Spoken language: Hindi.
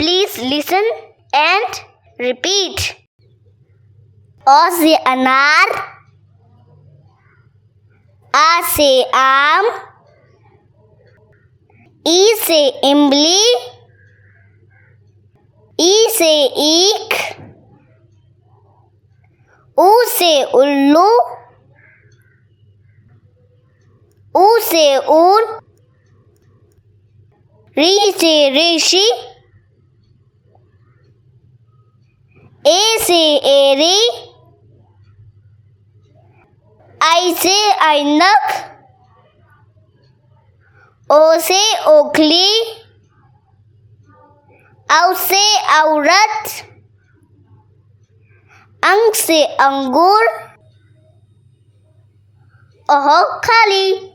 Please listen and repeat. A से अनार, आ से आम, ई से इमली, ई से ईख, ऊ से उल्लू, ऊ से ऊन, री से ऋषि, ए से एरी, आई से ऐनक, ओ से ओखली, औ से औरत, अंग से अंगूर, अह खाली।